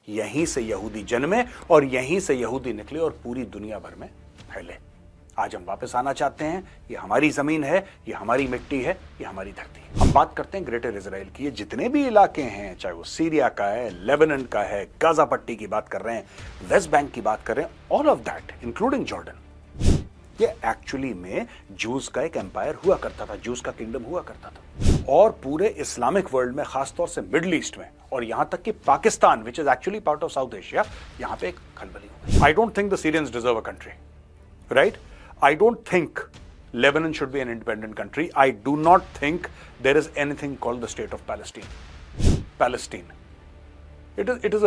यहीं से यहूदी जन्मे और यहीं से यहूदी निकले और पूरी दुनिया भर में फैले। आज हम वापस आना चाहते हैं। ये हमारी जमीन है, ये हमारी मिट्टी है, ये हमारी धरती है। हम बात करते हैं ग्रेटर इजराइल की। ये जितने भी इलाके हैं, चाहे वो सीरिया का है, लेबनान का है, गाजा पट्टी की बात कर रहे हैं, वेस्ट बैंक की बात कर रहे हैं, all of that including Jordan, ये एक्चुअली में जूस का एक एम्पायर हुआ करता था, जूस का किंगडम हुआ करता था। और पूरे इस्लामिक वर्ल्ड में, खासतौर से मिडिल ईस्ट में और यहां तक कि Pakistan, which is actually part of south Asia, यहां पे एक खलबली हो गई। आई don't think the Syrians deserve a country, right? I don't think Lebanon should be an independent country. I do not think there is anything called the state of Palestine. Palestine. It is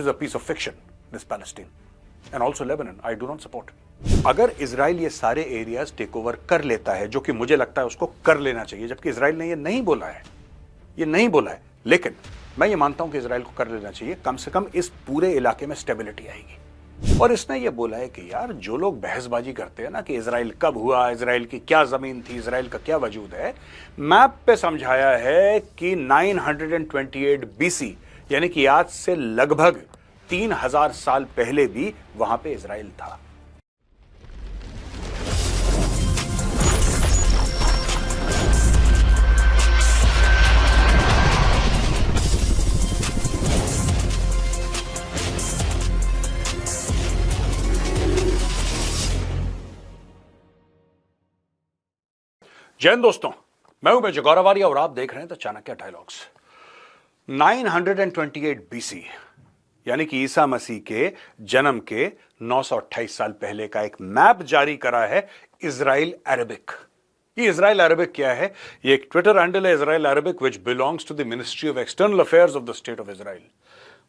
a piece of fiction, this Palestine. And also Lebanon, I do not support. अगर Israel ये सारे areas take over कर लेता है, जो कि मुझे लगता है उसको कर लेना चाहिए, जबकि इजराइल ने ये नहीं बोला है, लेकिन मैं ये मानता हूं कि इजराइल को कर लेना चाहिए। कम से कम इस पूरे इलाके में स्टेबिलिटी आएगी। और इसने ये बोला है कि यार, जो लोग बहसबाजी करते हैं ना कि इजराइल कब हुआ, इजराइल की क्या जमीन थी, इजराइल का क्या वजूद है, मैप पे समझाया है कि 928 बीसी, यानी कि आज से लगभग 3000 साल पहले भी वहां पे इजराइल था। जय हिंद दोस्तों, मैं हूं मेजर गौरवारिया और आप देख रहे हैं द चाणक्य डायलॉग्स। 928 बीसी, यानी कि ईसा मसीह के जन्म के 928 साल पहले का एक मैप जारी करा है इजराइल अरबिक। ये इजराइल अरबिक क्या है? ये एक ट्विटर हैंडल है, Israel Arabic, which belongs to the ministry of external affairs of the state of Israel.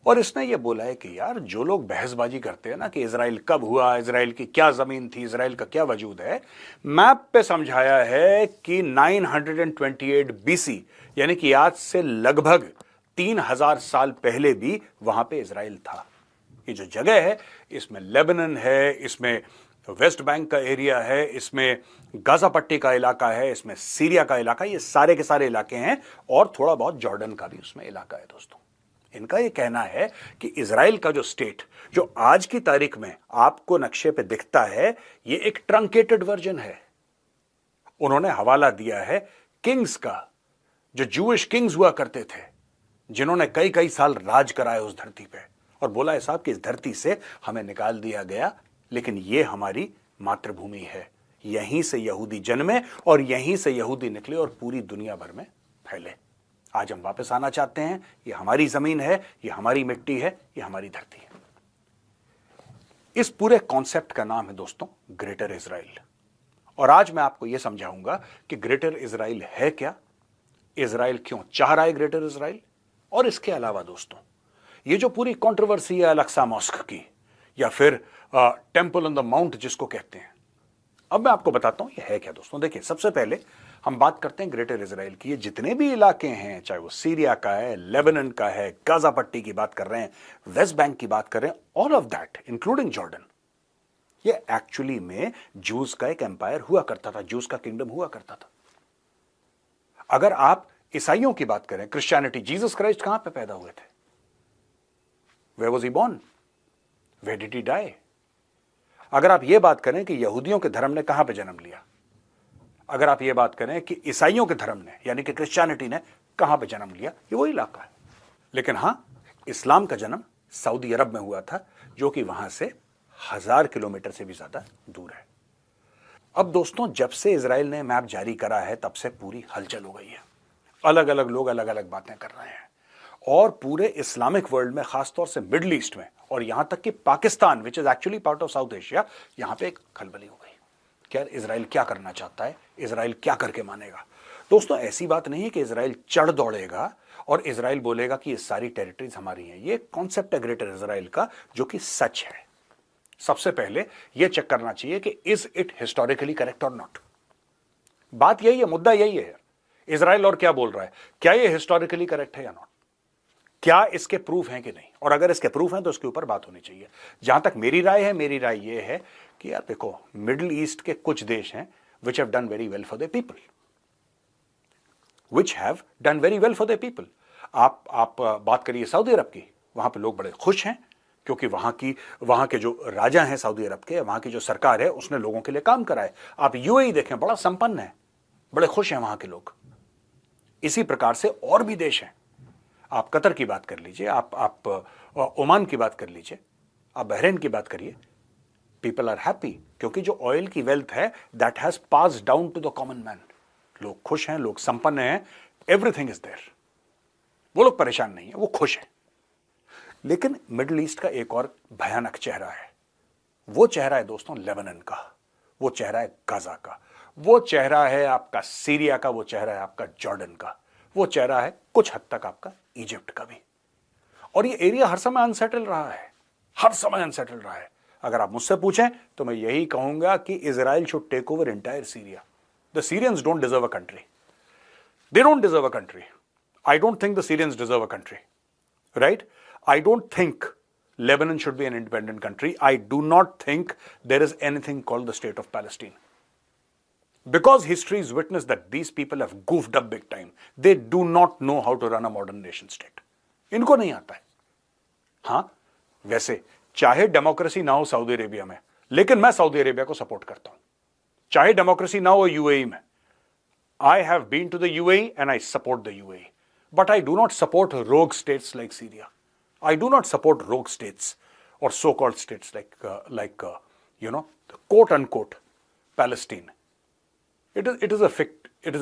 और इसने ये बोला है कि यार, जो लोग बहसबाजी करते हैं ना कि इजराइल कब हुआ, इजराइल की क्या जमीन थी, इजराइल का क्या वजूद है, मैप पे समझाया है कि 928 बीसी, यानी कि आज से लगभग 3000 साल पहले भी वहां पे इजराइल था। ये जो जगह है, इसमें लेबनान है, इसमें वेस्ट बैंक का एरिया है, इसमें गाजा पट्टी का इलाका है, इसमें सीरिया का इलाका, ये सारे के सारे इलाके हैं, और थोड़ा बहुत जॉर्डन का भी उसमें इलाका है। दोस्तों, इनका यह कहना है कि इजराइल का जो स्टेट, जो आज की तारीख में आपको नक्शे पे दिखता है, ये एक ट्रंकेटेड वर्जन है। उन्होंने हवाला दिया है किंग्स का, जो जूइश किंग्स हुआ करते थे, जिन्होंने कई कई साल राज कराए उस धरती पे, और बोला है साहब कि इस धरती से हमें निकाल दिया गया, लेकिन ये हमारी मातृभूमि है। यहीं से यहूदी जन्मे और यहीं से यहूदी निकले और पूरी दुनिया भर में फैले। आज हम वापस आना चाहते हैं। ये हमारी जमीन है, ये हमारी मिट्टी है, ये हमारी धरती है। इस पूरे कॉन्सेप्ट का नाम है दोस्तों ग्रेटर इजराइल। और आज मैं आपको यह समझाऊंगा कि ग्रेटर इजराइल है क्या, इजराइल क्यों चाह रहा है ग्रेटर इजराइल, और इसके अलावा दोस्तों, ये जो पूरी कंट्रोवर्सी है अल-अक्सा मॉस्क की, या फिर टेंपल ऑन द माउंट जिसको कहते हैं, अब मैं आपको बताता हूं ये है क्या। दोस्तों देखिए, सबसे पहले हम बात करते हैं ग्रेटर इजराइल की। ये जितने भी इलाके हैं, चाहे वो सीरिया का है, लेबनान का है, गाजा पट्टी की बात कर रहे हैं, वेस्ट बैंक की बात कर रहे हैं, all of that including Jordan, ये एक्चुअली में जूस का एक एम्पायर हुआ करता था, जूस का किंगडम हुआ करता था। अगर आप ईसाइयों की बात करें, क्रिश्चियनिटी, जीसस क्राइस्ट कहां पे पैदा हुए थे? Where was he born? Where did he die? अगर आप यह बात करें कि यहूदियों के धर्म ने कहां पे जन्म लिया, अगर आप यह बात करें कि ईसाइयों के धर्म ने, यानी कि क्रिश्चियनिटी ने कहां पे जन्म लिया, ये वो इलाका है। लेकिन हां, इस्लाम का जन्म सऊदी अरब में हुआ था, जो कि वहां से 1000 किलोमीटर से भी ज्यादा दूर है। अब दोस्तों, जब से इजराइल ने मैप जारी करा है, तब से पूरी हलचल हो गई है। अलग अलग लोग अलग अलग बातें कर रहे हैं, और पूरे इस्लामिक वर्ल्ड में, खासतौर से मिडिल ईस्ट में और यहां तक कि Pakistan, which is actually part of south Asia, यहां पे एक खलबली हो गई। क्या इजराइल क्या करना चाहता है, इजराइल क्या करके मानेगा? दोस्तों, ऐसी बात नहीं है कि इजराइल चढ़ दौड़ेगा और इजराइल बोलेगा कि ये सारी टेरिटरीज हमारी हैं। ये कॉन्सेप्ट है ग्रेटर इजराइल का, जो कि सच है। सबसे पहले यह चेक करना चाहिए कि इज इट हिस्टोरिकली करेक्ट और नॉट। बात यही है, मुद्दा यही है। इजराइल और क्या बोल रहा है, क्या यह हिस्टोरिकली करेक्ट है या नॉट? क्या इसके प्रूफ हैं कि नहीं? और अगर इसके प्रूफ हैं तो उसके ऊपर बात होनी चाहिए। जहां तक मेरी राय है, मेरी राय यह है कि यार देखो, मिडिल ईस्ट के कुछ देश हैं which have done very well for the people, which have done very well for the people. आप बात करिए सऊदी अरब की, वहां पे लोग बड़े खुश हैं क्योंकि वहां के जो राजा हैं सऊदी अरब के, वहां की जो सरकार है उसने लोगों के लिए काम करा है। आप यूएई देखें, बड़ा संपन्न है, बड़े खुश हैं वहां के लोग। इसी प्रकार से और भी देश हैं। आप कतर की बात कर लीजिए, आप ओमान की बात कर लीजिए, आप बहरीन की बात करिए। पीपल आर हैप्पी क्योंकि जो ऑयल की वेल्थ है that has pass down to the common man. लोग खुश हैं, लोग संपन्न हैं, एवरीथिंग इज देयर। वो लोग परेशान नहीं है, वो खुश हैं। लेकिन मिडिल ईस्ट का एक और भयानक चेहरा है। वो चेहरा है दोस्तों लेबनान का, वो चेहरा है गाजा का, वो चेहरा है आपका सीरिया का, वो चेहरा है आपका जॉर्डन का, वो चेहरा है कुछ हद तक आपका इजिप्ट का भी। और ये एरिया हर समय अनसेटल रहा है, हर समय अनसेटल रहा है। अगर आप मुझसे पूछें तो मैं यही कहूंगा कि Israel should take over entire Syria. The Syrians don't deserve a country, they don't deserve a country. I don't think the Syrians deserve a country, right? I don't think Lebanon should be an independent country. I do not think there is anything called the state of Palestine. Because history has witnessed that these people have goofed up big time. They do not know how to run a modern nation state. इनको नहीं आता है। हाँ, वैसे चाहे democracy ना हो Saudi Arabia में, लेकिन मैं सऊदी अरेबिया को सपोर्ट करता हूं। चाहे डेमोक्रेसी ना हो यूएई में, I have been to the UAE and I support the UAE. But I do not support rogue states like Syria. I do not support rogue states or so-called states like quote unquote Palestine. It is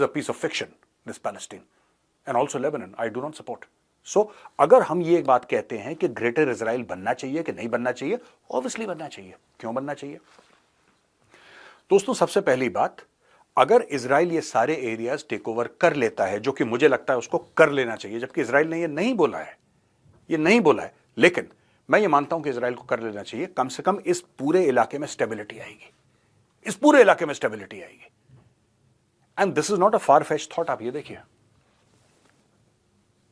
a piece of fiction, this Palestine, and also Lebanon. I do not support. So अगर हम ये एक बात कहते हैं कि greater Israel बनना चाहिए कि नहीं बनना चाहिए, ऑब्वियसली बनना चाहिए। क्यों बनना चाहिए दोस्तों? सबसे पहली बात, अगर इजराइल ये सारे एरियाज टेक ओवर कर लेता है, जो कि मुझे लगता है उसको कर लेना चाहिए, जबकि इजराइल ने ये नहीं बोला है, ये नहीं बोला है, लेकिन मैं ये मानता हूं कि इजराइल को कर लेना चाहिए। कम से कम इस पूरे इलाके में स्टेबिलिटी आएगी, इस पूरे इलाके में स्टेबिलिटी आएगी। And this is not a far fetched thought. आप ये देखिए,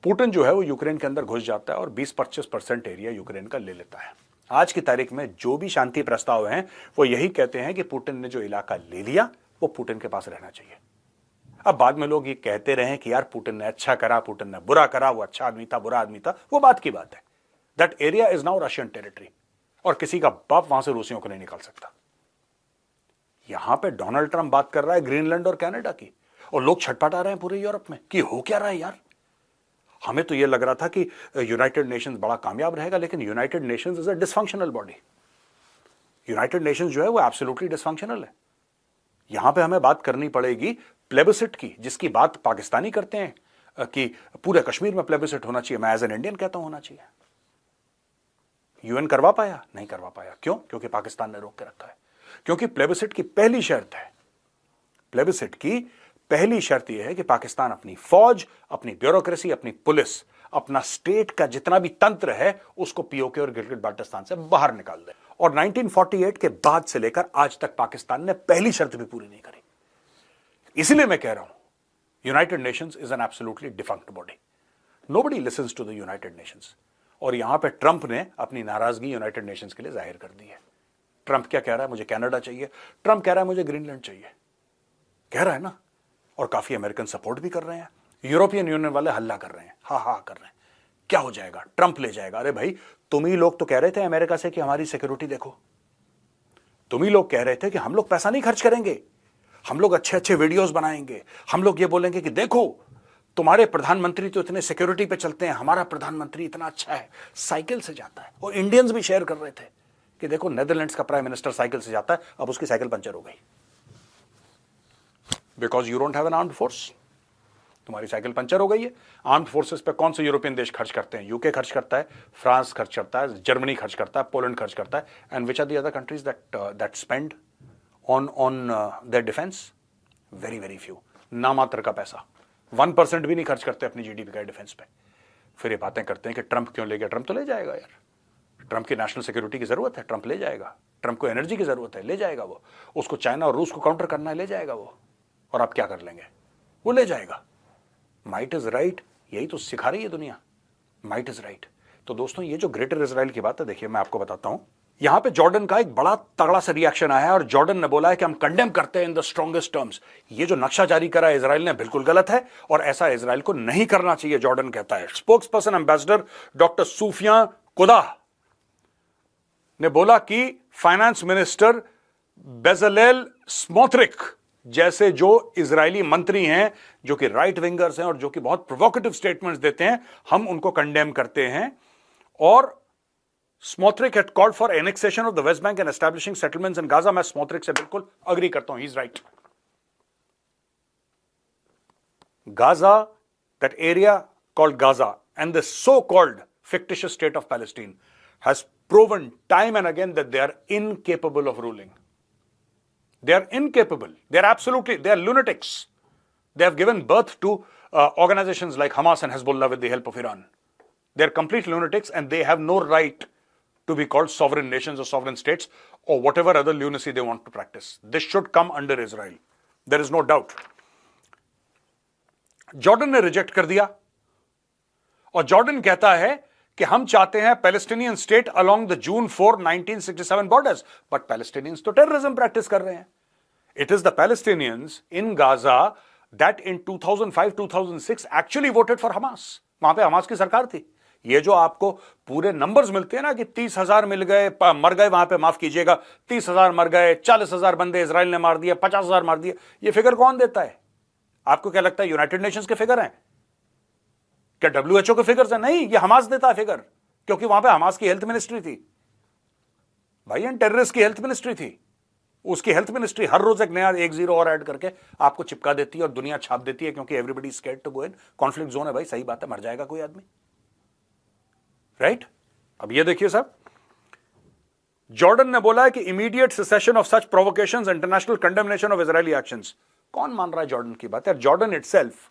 पुतिन जो है वो यूक्रेन के अंदर घुस जाता है और 20-25% एरिया यूक्रेन का ले लेता है। आज की तारीख में जो भी शांति प्रस्ताव हैं वो यही कहते हैं कि पुतिन ने जो इलाका ले लिया वो पुतिन के पास रहना चाहिए। अब बाद में लोग ये कहते रहे कि यार पुतिन ने अच्छा करा, पुतिन ने बुरा करा, वो अच्छा आदमी था, बुरा आदमी था, वो बात की बात है। That area is now Russian territory और किसी का बाप वहां से रूसियों को नहीं निकाल सकता। यहां पे डोनाल्ड ट्रंप बात कर रहा है ग्रीनलैंड और कनाडा की, और लोग छटपटा रहे हैं पूरे यूरोप में कि हो क्या रहा है यार। हमें तो यह लग रहा था कि यूनाइटेड नेशंस बड़ा कामयाब रहेगा, लेकिन United Nations is a dysfunctional body. United Nations जो है वो एब्सोल्युटली डिसफंक्शनल है। यहां पे हमें बात करनी पड़ेगी प्लेबिसिट की, जिसकी बात पाकिस्तानी करते हैं कि पूरे कश्मीर में प्लेबिसिट होना चाहिए। मैं एज एन इंडियन कहता हूं होना चाहिए। यूएन करवा पाया? नहीं करवा पाया। क्यों? क्योंकि पाकिस्तान ने रोक के रखा है। क्योंकि प्लेबिसिट की पहली शर्त है, प्लेबिसिट की पहली शर्त यह है कि पाकिस्तान अपनी फौज, अपनी ब्यूरोक्रेसी, अपनी पुलिस, अपना स्टेट का जितना भी तंत्र है उसको पीओके और गिलगित बाल्टिस्तान से बाहर निकाल दे। और 1948 के बाद से लेकर आज तक पाकिस्तान ने पहली शर्त भी पूरी नहीं करी। इसलिए मैं कह रहा हूं United Nations is an absolutely defunct body. Nobody listens to the United Nations. और यहां पे ट्रंप ने अपनी नाराजगी यूनाइटेड नेशंस के लिए जाहिर कर दी है। ट्रंप क्या कह रहा है? मुझे कनाडा चाहिए। ट्रंप कह रहा है मुझे ग्रीनलैंड चाहिए। कह रहा है ना, और काफी अमेरिकन सपोर्ट भी कर रहे हैं। यूरोपियन यूनियन वाले हल्ला कर रहे हैं, हा हा कर रहे हैं। क्या हो जाएगा? ट्रंप ले जाएगा। अरे भाई, तुम ही लोग तो कह रहे थे अमेरिका से कि हमारी सिक्योरिटी देखो। तुम ही लोग कह रहे थे कि हम लोग पैसा नहीं खर्च करेंगे, हम लोग अच्छे अच्छे वीडियोस बनाएंगे, हम लोग ये बोलेंगे कि देखो तुम्हारे प्रधानमंत्री तो इतने सिक्योरिटी पे चलते हैं, हमारा प्रधानमंत्री इतना अच्छा है, साइकिल से जाता है। और इंडियंस भी शेयर कर रहे थे कि देखो नेदरलैंड्स का प्राइम मिनिस्टर साइकिल से जाता है, अब उसकी साइकिल पंचर हो गई। Because you don't have an armed force. तुम्हारी साइकिल पंचर हो गई है। आर्म्ड फोर्सेस पे कौन से यूरोपियन देश खर्च करते हैं? यूके खर्च करता है, फ्रांस खर्च करता है, जर्मनी खर्च करता है, पोलैंड खर्च करता है। And which are the other countries that spend on their defence? Very very few, नामात्र का पैसा। 1% भी नहीं खर्च करते अपनी जीडीपी का डिफेंस पे। फिर ये बातें करते हैं कि ट्रंप क्यों ले गया। ट्रंप तो ले जाएगा यार, ट्रंप की नेशनल सिक्योरिटी की जरूरत है, ट्रंप ले जाएगा। ट्रंप को एनर्जी की जरूरत है, ले जाएगा वो। उसको चाइना और रूस को काउंटर करना है, ले जाएगा वो। और आप क्या कर लेंगे? वो ले जाएगा। माइट इज राइट, यही तो सिखा रही है दुनिया। Might is right. तो दोस्तों, ये जो ग्रेटर इजराइल की बात है, देखिए मैं आपको बताता हूं, यहां पे जॉर्डन का एक बड़ा तगड़ा सा रिएक्शन आया है और जॉर्डन ने बोला है कि हम कंडेम करते हैं इन द स्ट्रॉन्गेस्ट टर्म्स। ये जो नक्शा जारी करा है इजराइल ने बिल्कुल गलत है और ऐसा इजराइल को नहीं करना चाहिए, जॉर्डन कहता है। स्पोक्स पर्सन एम्बेसडर डॉक्टर सूफिया कुदा ने बोला कि फाइनेंस मिनिस्टर बेजलेल स्मोट्रिक जैसे जो इजरायली मंत्री हैं जो कि राइट विंगर्स हैं और जो कि बहुत प्रोवोकेटिव स्टेटमेंट्स देते हैं, हम उनको कंडेम करते हैं। और Smotrich had called for annexation of the West Bank and establishing settlements in Gaza. मैं स्मोट्रिक से बिल्कुल अग्री करता हूं, he is right. Gaza, that area called Gaza and the so called fictitious state of Palestine has proven time and again that they are incapable of ruling. They are incapable. They are lunatics. They have given birth to organizations like Hamas and Hezbollah with the help of Iran. They are complete lunatics and they have no right to be called sovereign nations or sovereign states or whatever other lunacy they want to practice. This should come under Israel. There is no doubt. Jordan ने reject कर दिया और Jordan कहता है कि हम चाहते हैं Palestinian state along the June 4, 1967 borders, but Palestinians तो टेररिज्म प्रैक्टिस कर रहे हैं। It is the Palestinians in Gaza that in 2005-2006 actually voted for Hamas. वहां पे हमास की सरकार थी। ये जो आपको पूरे नंबर्स मिलते हैं ना कि 30,000 मिल गए, मर गए, वहां पे माफ कीजिएगा 30,000 मर गए, 40,000 बंदे इजराइल ने मार दिए, 50,000 मार दिए, ये फिगर कौन देता है? आपको क्या लगता है यूनाइटेड नेशंस के फिगर हैं? क्या WHO के फिगर्स हैं? नहीं, ये हमास देता है फिगर, क्योंकि वहां पे हमास की हेल्थ मिनिस्ट्री थी भाई, एंड टेररिस्ट की हेल्थ मिनिस्ट्री थी। उसकी हेल्थ मिनिस्ट्री हर रोज एक नया 1 0 और ऐड करके आपको चिपका देती है और दुनिया छाप देती है, क्योंकि everybody scared to go in conflict zone है भाई। सही बात है, मर जाएगा कोई आदमी, राइट? अब ये देखिए साहब, जॉर्डन ने बोला है कि immediate cessation of such provocations, international condemnation of Israeli actions. कौन मान रहा है जॉर्डन की बात? यार Jordan itself,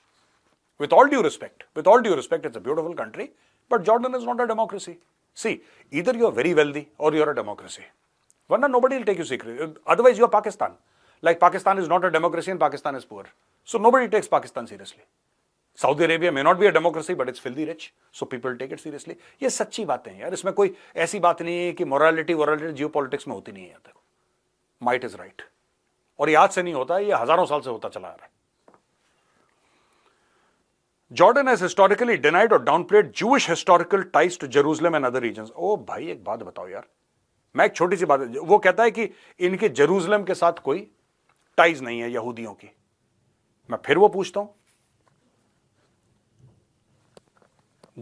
with all due respect, it's a beautiful country, but Jordan is not a democracy. See, either you're very wealthy or you're a democracy. Varna nobody will take you seriously. Otherwise you're Pakistan. Like Pakistan is not a democracy and Pakistan is poor. So nobody takes Pakistan seriously. Saudi Arabia may not be a democracy, but it's filthy rich. So people take it seriously. ये सच्ची बातें हैं यार, इसमें कोई ऐसी बात नहीं है कि morality जियोपॉलिटिक्स में होती नहीं है। देखो, might is right. और ये आज से नहीं होता, ये हजारों साल से होता चला आ रहा है। Jordan has historically denied or downplayed Jewish historical ties to Jerusalem and other regions. ओ भाई एक बात बताओ यार, मैं एक छोटी सी बात, वो कहता है कि इनके जेरूसलम के साथ कोई टाइज नहीं है यहूदियों की। मैं फिर वो पूछता हूं,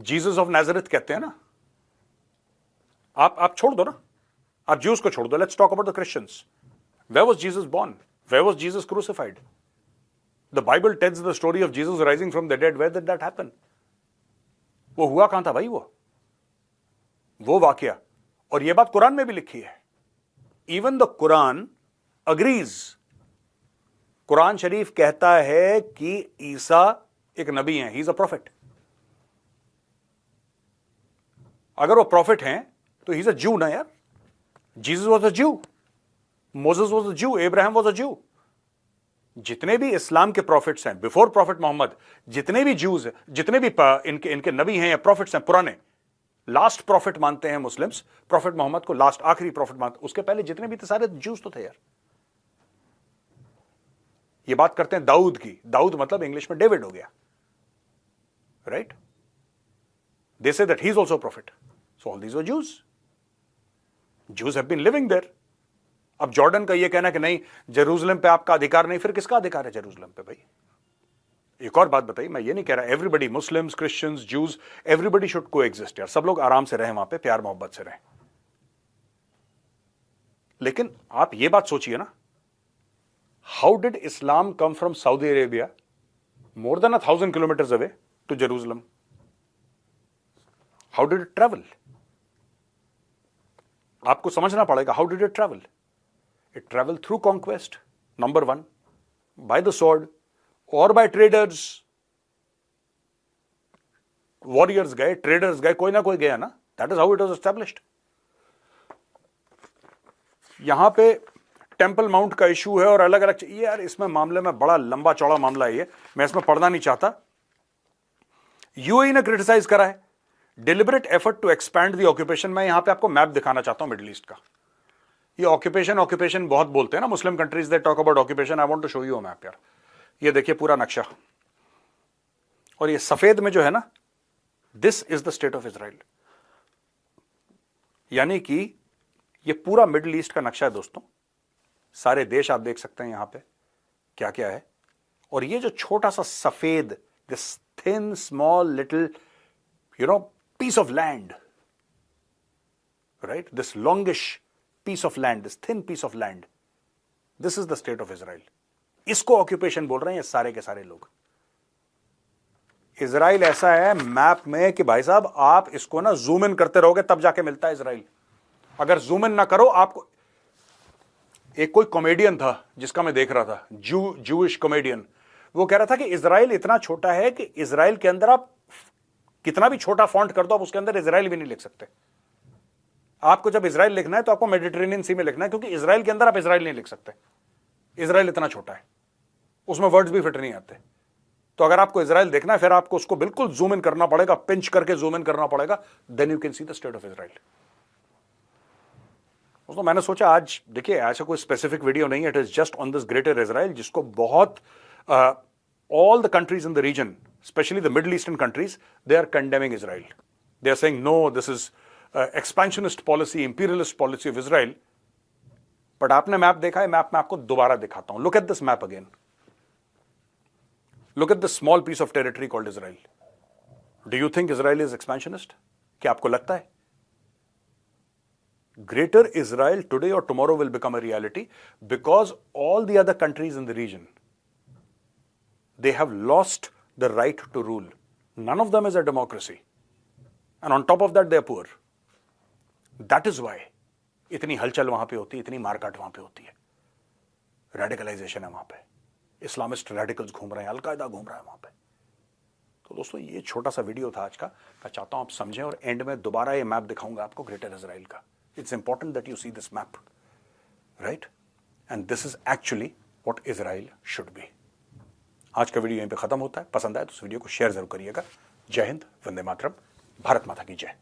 जीसस ऑफ नाजरेथ कहते हैं ना, आप छोड़ दो ना, आप ज्यूज को छोड़ दो, let's talk about the Christians. Where was Jesus born? Where was Jesus crucified? The Bible tells the story of Jesus rising from the dead. Where did that happen? वो हुआ कहां था भाई? वो वाकया, और ये बात कुरान में भी लिखी है। Even the Quran agrees. Quran शरीफ कहता है कि ईसा एक नबी हैं, he is a prophet. अगर वो प्रॉफिट हैं तो he is a Jew ना यार। Jesus was a Jew. Moses was a Jew. Abraham was a Jew. जितने भी इस्लाम के प्रॉफिट्स हैं बिफोर प्रॉफिट मोहम्मद, जितने भी ज्यूज हैं, जितने भी इनके नबी हैं या प्रॉफिट्स हैं पुराने, लास्ट प्रॉफिट मानते हैं मुस्लिम्स प्रॉफिट मोहम्मद को, लास्ट आखिरी प्रॉफिट मानते। उसके पहले जितने भी थे सारे ज्यूज तो थे यार। ये बात करते हैं दाऊद की। दाऊद मतलब इंग्लिश में डेविड हो गया, right? They say that he is also prophet. So all these were Jews. Jews have been living there. अब जॉर्डन का यह कहना कि नहीं जेरूसलम पे आपका अधिकार नहीं, फिर किसका अधिकार है जेरूसलम पे भाई? एक और बात बताइए, मैं ये नहीं कह रहा everybody, Muslims, Christians, Jews, everybody should को एग्जिस्ट यार, सब लोग आराम से रहें वहां पे, प्यार मोहब्बत से रहें। लेकिन आप ये बात सोचिए ना, how did Islam come from Saudi Arabia more than 1,000 kilometres away to Jerusalem? How did it travel? आपको समझना पड़ेगा, how did it travel? It traveled through conquest, number one, by the sword or by traders. Warriors गए, traders गए, कोई ना कोई गया ना। That is how it was established. यहां पे टेम्पल माउंट का इशू है और अलग अलग ये यार, इसमें मामले में बड़ा लंबा चौड़ा मामला है ये, मैं इसमें पढ़ना नहीं चाहता। यूएई ने क्रिटिसाइज करा है, deliberate effort to expand the occupation. मैं यहां पे आपको मैप दिखाना चाहता हूं मिडिल ईस्ट का। ये ऑक्यूपेशन बहुत बोलते हैं ना Muslim countries, they talk about occupation. I want to show you a map यार। ये देखिए पूरा नक्शा, और ये सफेद में जो है ना, this is the state of Israel. यानी कि ये पूरा मिडिल ईस्ट का नक्शा है दोस्तों। सारे देश आप देख सकते हैं यहां पे क्या क्या है। और ये जो छोटा सा सफेद, this thin small little piece of land, right? This longish piece of land, this thin piece of land, this is the state of Israel. इसको ऑक्यूपेशन बोल रहे हैं ये सारे के सारे लोग। इजराइल ऐसा है मैप में कि भाई साहब आप इसको ना जूम इन करते रहोगे तब जाके मिलता है इजराइल। अगर जूम इन ना करो आपको। एक कोई कॉमेडियन था जिसका मैं देख रहा था, जूइश कॉमेडियन, वो कह रहा था कि इजराइल इतना छोटा है कि इजराइल के अंदर आप कितना भी छोटा फॉन्ट कर दो, आप उसके अंदर इजराइल भी नहीं लिख सकते। आपको जब इजराइल लिखना है तो आपको मेडिटेरेनियन सी में लिखना है, क्योंकि इजराइल के अंदर आप इजराइल नहीं लिख सकते। इजराइल इतना छोटा है, उसमें वर्ड्स भी फिट नहीं आते। तो अगर आपको इजराइल देखना है फिर आपको उसको बिल्कुल जूम इन करना पड़ेगा, पिंच करके जूम इन करना पड़ेगा, then you can see the state of Israel. दोस्तों मैंने सोचा आज देखिए ऐसा कोई स्पेसिफिक वीडियो नहीं है, it is just on this greater Israel, जिसको बहुत all the countries in the region, especially the Middle Eastern countries, they are condemning Israel. They are saying, no, this is expansionist policy, imperialist policy of Israel. But आपने map देखा है, map में आपको दोबारा दिखाता हूं। Look at this map again. Look at this small piece of territory called Israel. Do you think Israel is expansionist? क्या आपको लगता है? Greater Israel today or tomorrow will become a reality because all the other countries in the region, they have lost the right to rule. None of them is a democracy. And on top of that, they are poor. That is why इतनी हलचल वहां पे होती है, इतनी मारकाट वहां पे होती है। रेडिकलाइजेशन है वहां पे, इस्लामिस्ट रेडिकल्स घूम रहे हैं, अलकायदा घूम रहा है वहां पे। तो दोस्तों ये छोटा सा वीडियो था आज का, मैं चाहता हूं आप समझें, और एंड में दोबारा ये मैप दिखाऊंगा आपको ग्रेटर इजराइल का। It's important that you see this map, right? And this is actually what Israel should be. आज का वीडियो यहीं पे खत्म होता है। पसंद आए तो इस वीडियो को शेयर जरूर करिएगा। जय हिंद, वंदे मातरम, भारत माता की जय।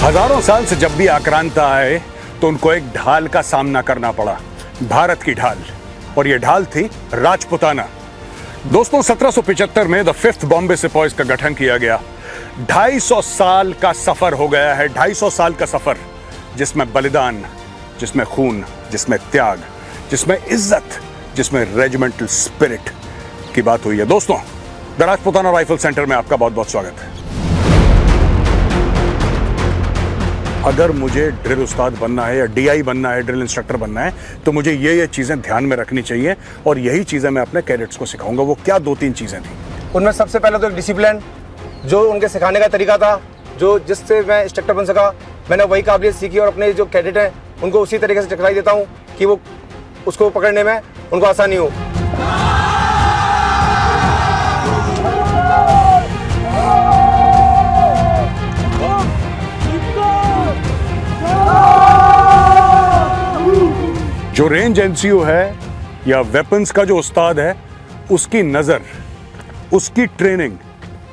हजारों साल से जब भी आक्रांता आए तो उनको एक ढाल का सामना करना पड़ा, भारत की ढाल, और यह ढाल थी राजपुताना। दोस्तों 1775 में द 5th बॉम्बे सिपॉइज का गठन किया गया। 250 साल का सफर हो गया है, 250 साल का सफर, जिसमें बलिदान, जिसमें खून, जिसमें त्याग, जिसमें इज्जत, जिसमें रेजिमेंटल स्पिरिट की बात हुई है। दोस्तों द राजपुताना राइफल सेंटर में आपका बहुत बहुत स्वागत है। अगर मुझे ड्रिल उस्ताद बनना है या डीआई बनना है, ड्रिल इंस्ट्रक्टर बनना है, तो मुझे ये चीज़ें ध्यान में रखनी चाहिए, और यही चीज़ें मैं अपने कैडेट्स को सिखाऊंगा। वो क्या 2-3 चीज़ें थी उनमें? सबसे पहले तो एक डिसिप्लिन, जो उनके सिखाने का तरीका था, जो जिससे मैं इंस्ट्रक्टर बन सका, मैंने वही काबिलियत सीखी, और अपने जो कैडेट हैं उनको उसी तरीके से सिखाई देता हूँ कि वो उसको पकड़ने में उनको आसानी हो। जो रेंज एनसीओ है या वेपन्स का जो उस्ताद है, उसकी नजर, उसकी ट्रेनिंग,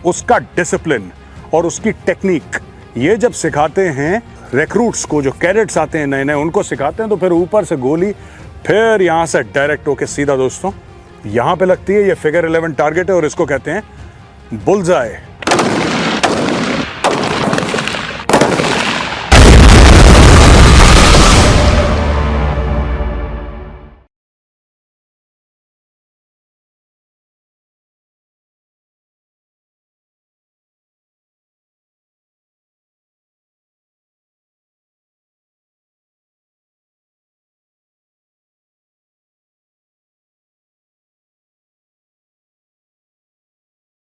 उसका डिसिप्लिन और उसकी टेक्निक, ये जब सिखाते हैं रिक्रूट्स को, जो कैडेट्स आते हैं नए नए, उनको सिखाते हैं, तो फिर ऊपर से गोली, फिर यहां से डायरेक्ट होके सीधा दोस्तों यहां पे लगती है। ये फिगर 11 टारगेट है और इसको कहते हैं बुल्सआई।